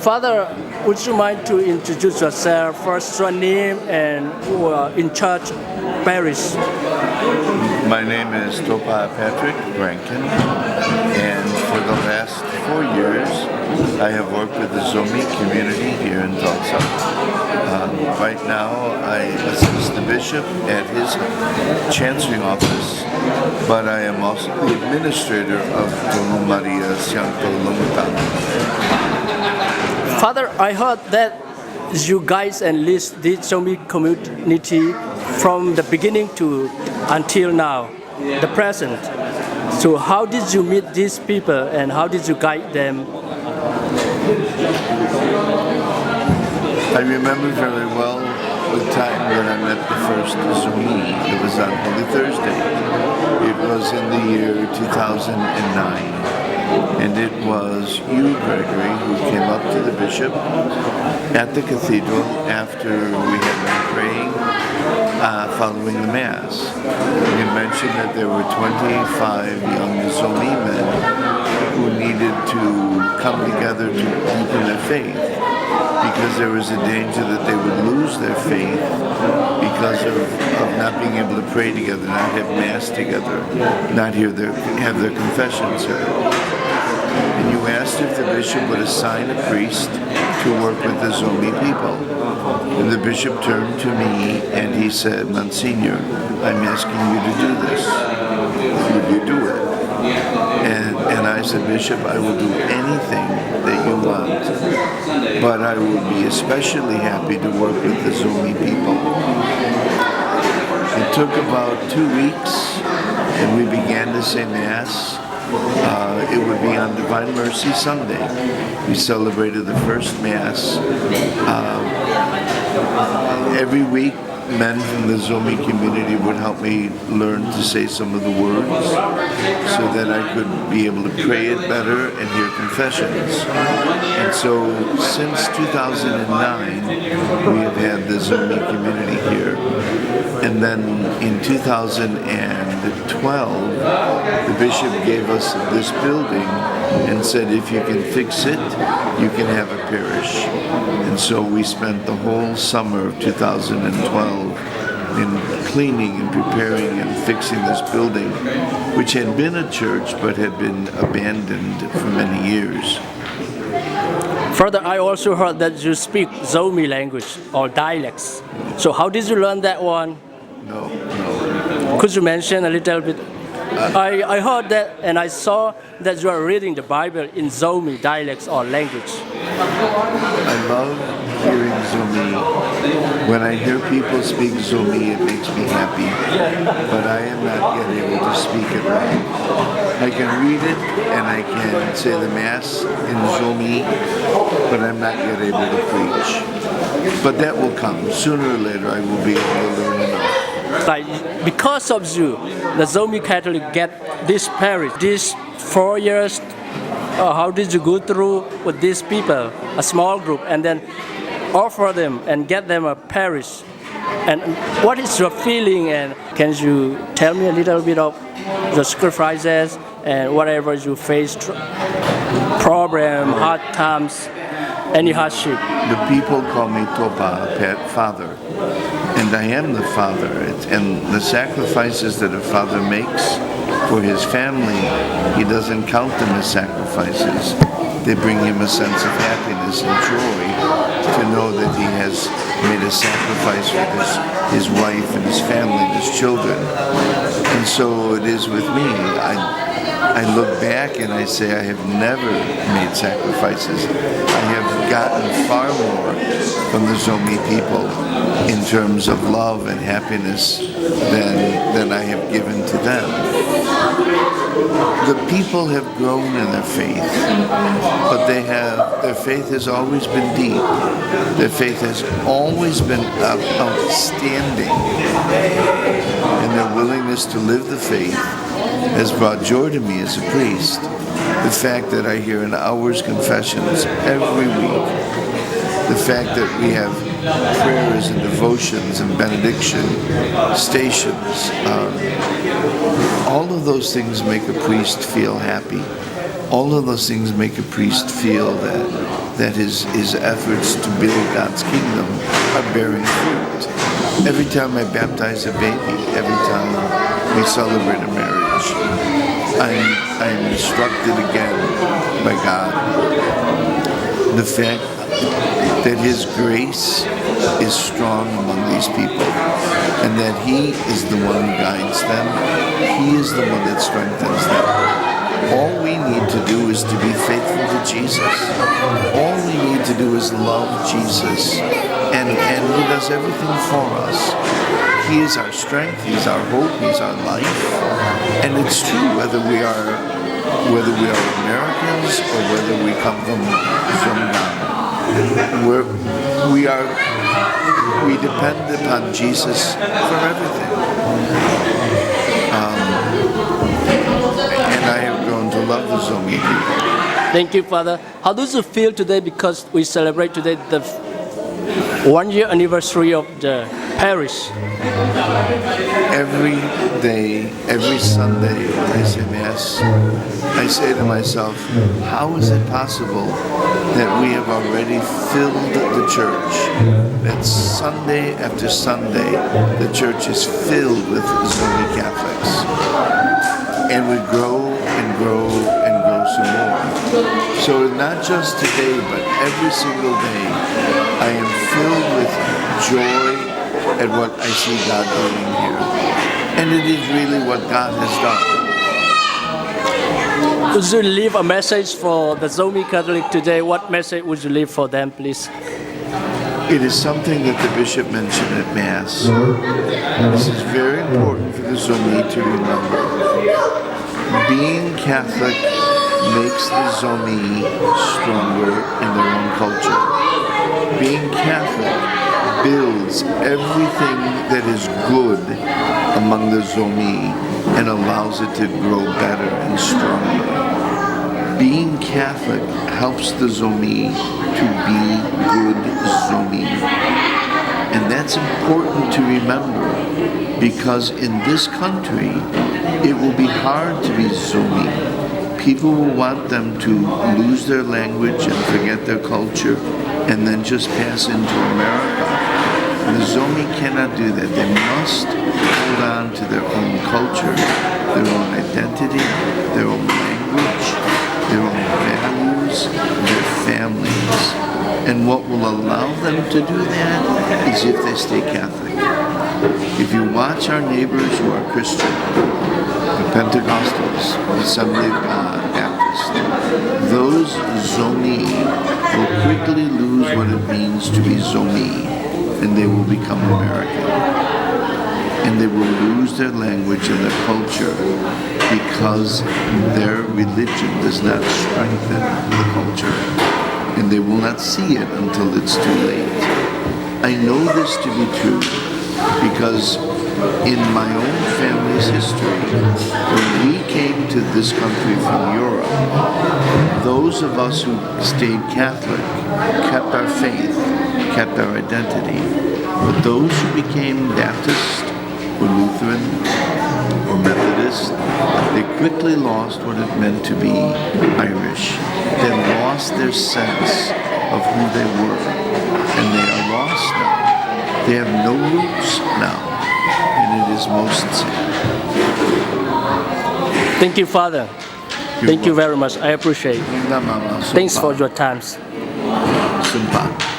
Father, would you mind to introduce yourself, first your name and who are in charge parish? My name is Tawh Patrick Brankin, and for the last 4 years I have worked with the Zomi community here in Tulsa. Right now I assist the bishop at his chancelling office, but I am also the administrator of TONU SIANGTHO LUNGDAM. Father, I heard that you guys enlist the Zomi community from the beginning to until now, the present. So how did you meet these people and how did you guide them? I remember very well the time when I met the first Zomi. It was on Holy Thursday. It was in the year 2009. And it was you, Gregory, who came up to the bishop at the cathedral after we had been praying following the Mass. You mentioned that there were 25 young Zomi men who needed to come together to deepen their faith because there was a danger that they would lose their faith because of not being able to pray together, not have Mass together, not have their confessions heard. And you asked if the bishop would assign a priest to work with the Zomi people. And the bishop turned to me and he said, "Monsignor, I'm asking you to do this. Would you do it?" And I said, "Bishop, I will do anything that you want, but I will be especially happy to work with the Zomi people." It took about 2 weeks and we began to say Mass. It would be on Divine Mercy Sunday. We celebrated the first Mass. Every week, men from the Zomi community would help me learn to say some of the words so that I could be able to pray it better and hear confessions. And so since 2009, we have had the Zomi community here. And then in 2012, the bishop gave us this building and said, if you can fix it, you can have a parish. And so we spent the whole summer of 2012 in cleaning and preparing and fixing this building, which had been a church but had been abandoned for many years. Further, I also heard that you speak Zomi language or dialects. So how did you learn that one? No. Could you mention a little bit? I heard that and I saw that you are reading the Bible in Zomi dialects or language. I love hearing Zomi. When I hear people speak Zomi, it makes me happy, but I am not yet able to speak it right. I can read it and I can say the Mass in Zomi, but I'm not yet able to preach. But that will come. Sooner or later I will be able to learn enough. Like, because of you, the Zomi Catholic get this parish. These 4 years, how did you go through with these people, a small group, and then offer them and get them a parish? And what is your feeling, and can you tell me a little bit of the sacrifices and whatever you faced, problem, hard times, any hardship? The people call me Tawh, Father, and I am the father. And the sacrifices that a father makes for his family, he doesn't count them as sacrifices. They bring him a sense of happiness and joy to know that he has made a sacrifice for his wife and his family and his children. And so it is with me. I look back and I say I have never made sacrifices. I have gotten far more from the Zomi people in terms of love and happiness than I have given to them. The people have grown in their faith, but their faith has always been deep. Their faith has always been outstanding. And their willingness to live the faith has brought joy to me as a priest. The fact that I hear an hour's confessions every week, the fact that we have prayers and devotions and benediction stations, all of those things make a priest feel happy. All of those things make a priest feel that his efforts to build God's kingdom are bearing fruit. Every time I baptize a baby, every time we celebrate a marriage, I'm instructed again by God. The fact that His grace is strong among these people, and that He is the one who guides them. He is the one that strengthens them. All we need to do is to be faithful to Jesus. All we need to do is love Jesus, and He does everything for us. He is our strength, He's our hope, He's our life. And it's true whether we are Americans or whether we come from LUNGDAM. We depend upon Jesus for everything. And I have grown to love the Zomi people. Thank you, Father. How does it feel today, because we celebrate today the 1-year anniversary of the parish? Every day, every Sunday when I say Mass, I say to myself, how is it possible that we have already filled the church? That Sunday after Sunday, the church is filled with Zomi Catholics. And we grow and grow and grow some more. So not just today, but every single day, I am filled with joy at what I see God doing here. And it is really what God has done. Would you leave a message for the Zomi Catholic today? What message would you leave for them, please? It is something that the bishop mentioned at Mass. This is very important for the Zomi to remember. Being Catholic makes the Zomi stronger in their own culture. Being Catholic builds everything that is good among the Zomi and allows it to grow better and stronger. Being Catholic helps the Zomi to be good Zomi. And that's important to remember, because in this country, it will be hard to be Zomi. People will want them to lose their language and forget their culture and then just pass into America. And the Zomi cannot do that. They must hold on to their own culture, their own identity, their own language, their own values, their families. And what will allow them to do that is if they stay Catholic. If you watch our neighbors who are Christian, the Pentecostals, the Assembly of God, Baptist, those Zomi will quickly lose what it means to be Zomi, and they will become American. And they will lose their language and their culture because their religion does not strengthen the culture. And they will not see it until it's too late. I know this to be true because in my own family's history, when we came to this country from Europe, those of us who stayed Catholic kept our faith, kept our identity. But those who became Baptist or Lutheran or Methodist, they quickly lost what it meant to be Irish. They lost their sense of who they were. And they are lost now. They have no roots now. And it is most sad. Thank you, Father. Thank you very much. I appreciate it. Thanks for your time. Sumpa.